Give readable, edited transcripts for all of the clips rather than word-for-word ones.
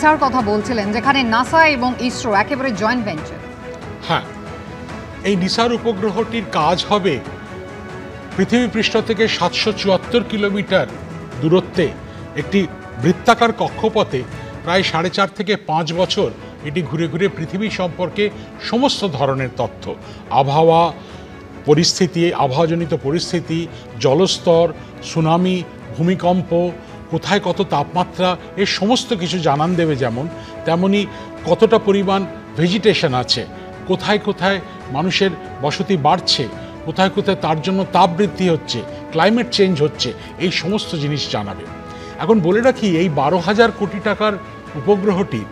নিসার কথা বলছিলেন, যেখানে নাসা এবং ইসরো একেবারে জয়েন্ট ভেঞ্চার। হ্যাঁ, এই নিসার উপগ্রহটির কাজ হবে পৃথিবী পৃষ্ঠ থেকে 774 কিলোমিটার দূরত্বে একটি বৃত্তাকার কক্ষপথে প্রায় 4.5 থেকে 5 বছর এটি ঘুরে ঘুরে পৃথিবী সম্পর্কে সমস্ত ধরনের তথ্য, আবহাওয়া পরিস্থিতি, আবহাওয়াজনিত পরিস্থিতি, জলস্তর, সুনামি, ভূমিকম্প, কোথায় কত তাপমাত্রা, এর সমস্ত কিছু জানান দেবে। যেমন তেমনি কতটা পরিমাণ ভেজিটেশন আছে, কোথায় কোথায় মানুষের বসতি বাড়ছে, কোথায় কোথায় তার জন্য তাপ বৃদ্ধি হচ্ছে, ক্লাইমেট চেঞ্জ হচ্ছে, এই সমস্ত জিনিস জানাবে। এখন বলে রাখি, এই 12,000 কোটি টাকার উপগ্রহটি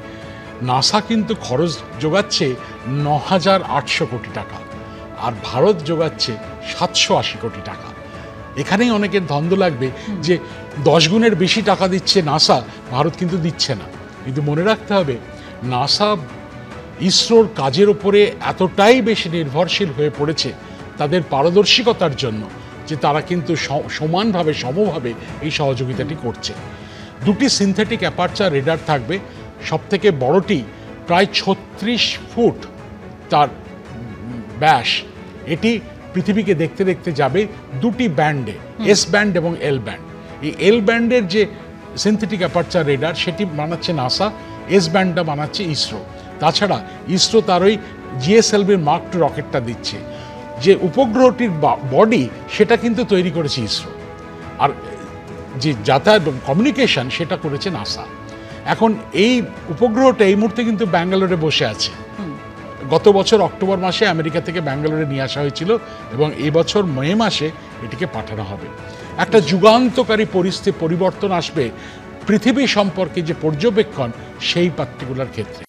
নাসা কিন্তু খরচ যোগাচ্ছে 9,800 কোটি টাকা, আর ভারত যোগাচ্ছে 780 কোটি টাকা। এখানেই অনেকের দ্বন্দ্ব লাগবে যে 10 গুণের বেশি টাকা দিচ্ছে নাসা, ভারত কিন্তু দিচ্ছে না। কিন্তু মনে রাখতে হবে, নাসা ইসরোর কাজের উপরে এতটাই বেশি নির্ভরশীল হয়ে পড়েছে তাদের পারদর্শিকতার জন্য, যে তারা কিন্তু সমানভাবে সমভাবে এই সহযোগিতাটি করছে। দুটি সিনথেটিক অ্যাপারচার রেডার থাকবে, সবথেকে বড়টি প্রায় 36 ফুট তার ব্যাস। এটি পৃথিবীকে দেখতে দেখতে যাবে দুটি ব্যান্ডে, এস ব্যান্ড এবং এল ব্যান্ড। এই এল ব্যান্ডের যে সিনথেটিক অ্যাপারচার রেডার সেটি বানাচ্ছে নাসা, এস ব্যান্ডটা বানাচ্ছে ইসরো। তাছাড়া ইসরো তার ওই জিএসএলভির মার্ক 2 রকেটটা দিচ্ছে। যে উপগ্রহটির বডি সেটা কিন্তু তৈরি করেছে ইসরো, আর যে যাতায়াত কমিউনিকেশন সেটা করেছে নাসা। এখন এই উপগ্রহটা এই মুহূর্তে কিন্তু ব্যাঙ্গালোরে বসে আছে। গত বছর অক্টোবর মাসে আমেরিকা থেকে ব্যাঙ্গালোরে নিয়ে আসা হয়েছিল এবং এবছর মে মাসে এটিকে পাঠানো হবে। একটা যুগান্তকারী পরিবর্তন আসবে পৃথিবী সম্পর্কে যে পর্যবেক্ষণ, সেই পার্টিকুলার ক্ষেত্রে।